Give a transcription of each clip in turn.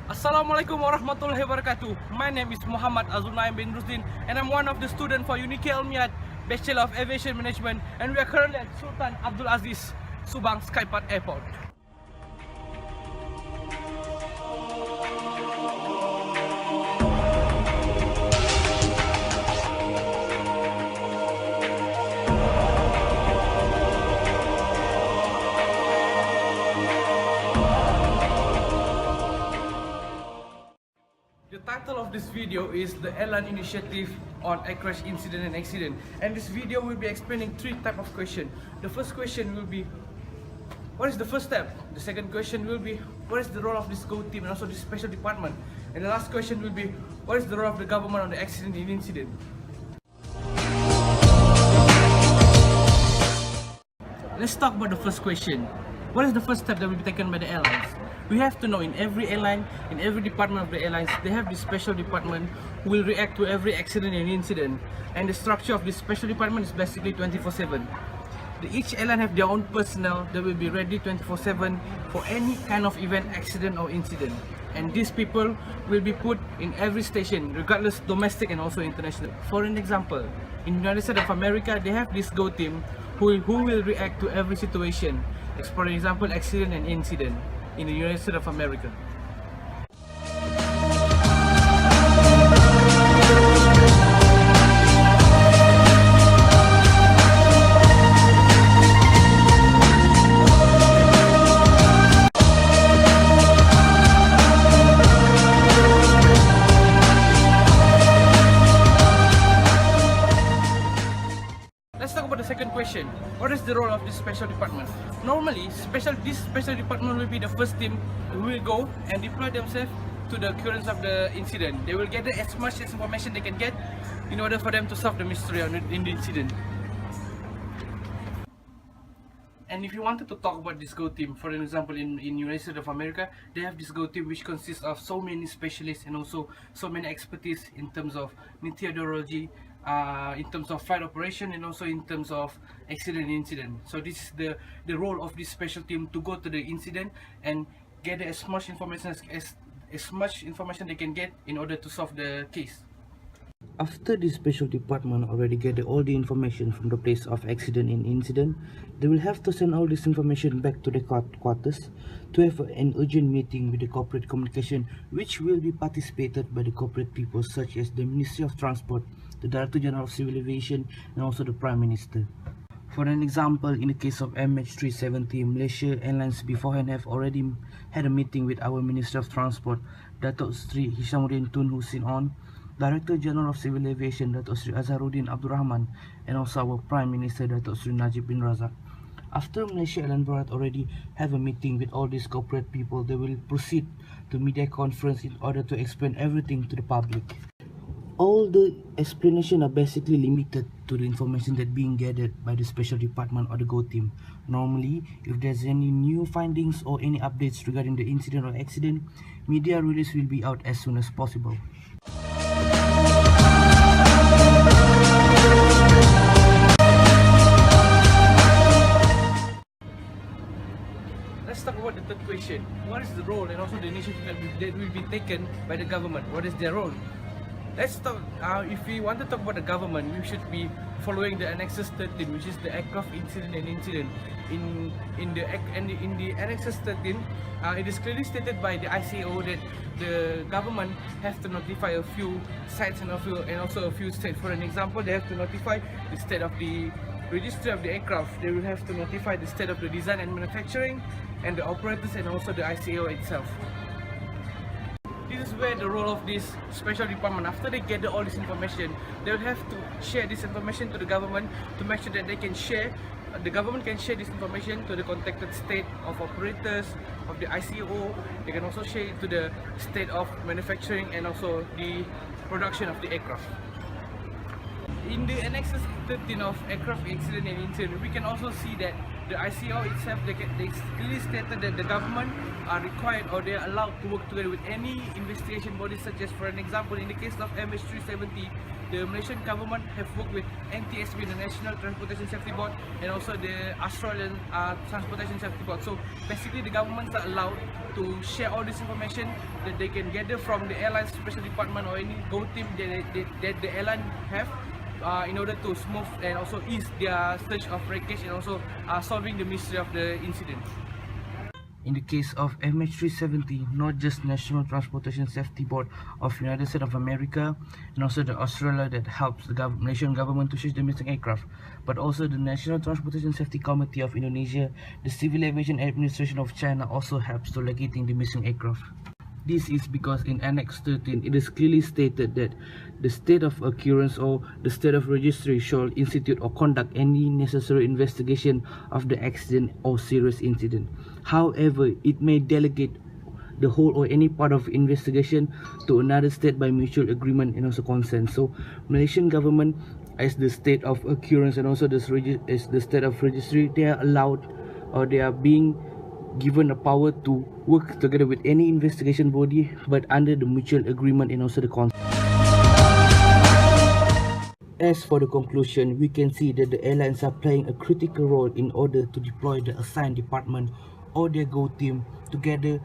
Assalamualaikum warahmatullahi wabarakatuh. My name is Muhammad Azrul Naim bin Rusdin, and I'm one of the students for Inintiative Bachelor of Aviation Management, and we are currently at Sultan Abdul Aziz Subang Skyport Airport. The title of this video is the Airline Initiative on Air Crash Incident and Accident, and this video will be explaining three types of questions. The first question will be, what is the first step? The second question will be, what is the role of this GoTeam and also this special department? And the last question will be, what is the role of the government on the accident and incident? Let's talk about the first question. What is the first step that will be taken by the airlines? We have to know in every airline, in every department of the airlines, they have this special department who will react to every accident and incident. And the structure of this special department is basically 24/7. Each airline have their own personnel that will be ready 24/7 for any kind of event, accident or incident. And these people will be put in every station, regardless domestic and also international. For an example, in the United States of America, they have this GoTeam who will react to every situation. For example, accident and incident in the United States of America. Let's talk about the second question. What is the role of this special department? Normally, this special department will be the first team who will go and deploy themselves to the occurrence of the incident. They will gather as much information they can get in order for them to solve the mystery in the incident. And if you wanted to talk about this GoTeam, for an example, in United States of America, they have this GoTeam which consists of so many specialists and also so many expertise in terms of meteorology, in terms of flight operation, and also in terms of accident and incident. So this is the role of this special team, to go to the incident and gather as much information they can get in order to solve the case. After the special department already gather all the information from the place of accident and incident, they will have to send all this information back to the quarters to have an urgent meeting with the corporate communication, which will be participated by the corporate people such as the Ministry of Transport, the Director General of Civil Aviation, and also the Prime Minister. For an example, in the case of MH370, Malaysia Airlines beforehand have already had a meeting with our Minister of Transport, Datuk Sri Hishamuddin Tun Hussein On, Director General of Civil Aviation, Datuk Sri Azharuddin Abdul Rahman, and also our Prime Minister, Datuk Sri Najib bin Razak. After Malaysia Airlines Board already have a meeting with all these corporate people, they will proceed to media conference in order to explain everything to the public. All the explanation are basically limited to the information that being gathered by the special department or the GoTeam. Normally, if there's any new findings or any updates regarding the incident or accident, media release will be out as soon as possible. Let's talk about the third question. What is the role and also the initiative that will be taken by the government? What is their role? Let's talk. If we want to talk about the government, we should be following the Annexes 13, which is the Aircraft Incident and Incident. In the Annexes 13, it is clearly stated by the ICAO that the government have to notify a few sites and also a few states. For an example, they have to notify the state of the registry of the aircraft. They will have to notify the state of the design and manufacturing, and the operators, and also the ICAO itself. This is where the role of this special department, after they gather all this information, they will have to share this information to the government to make sure that the government can share this information to the contacted state of operators of the ICAO. They can also share it to the state of manufacturing and also the production of the aircraft. In the Annexes 13 of Aircraft Accident and Incident, we can also see that the ICO itself, they clearly stated that the government are required or they are allowed to work together with any investigation bodies, such as, for an example, in the case of MH370, the Malaysian government have worked with NTSB, the National Transportation Safety Board, and also the Australian Transportation Safety Board. So basically, the governments are allowed to share all this information that they can gather from the airline special department or any GoTeam that the airline have, in order to smooth and also ease their search of wreckage and also solving the mystery of the incident. In the case of MH370, not just National Transportation Safety Board of United States of America and also the Australia that helps the Malaysian government to search the missing aircraft, but also the National Transportation Safety Committee of Indonesia, the Civil Aviation Administration of China also helps to locating the missing aircraft. This is because in Annex 13, it is clearly stated that the state of occurrence or the state of registry shall institute or conduct any necessary investigation of the accident or serious incident. However, it may delegate the whole or any part of investigation to another state by mutual agreement and also consent. So, Malaysian government, as the state of occurrence and also as the state of registry, they are allowed or they are being given a power to work together with any investigation body, but under the mutual agreement and also the consent. As for the conclusion, we can see that the airlines are playing a critical role in order to deploy the assigned department or their GoTeam to gather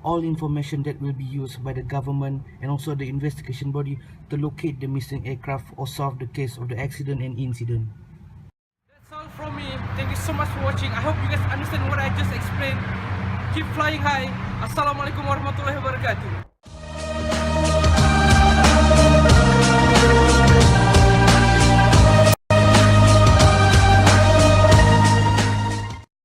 all information that will be used by the government and also the investigation body to locate the missing aircraft or solve the case of the accident and incident. That's all from me. Thank you so much for watching. I hope you guys understand what I just explained. Keep flying high. Assalamualaikum warahmatullahi wabarakatuh.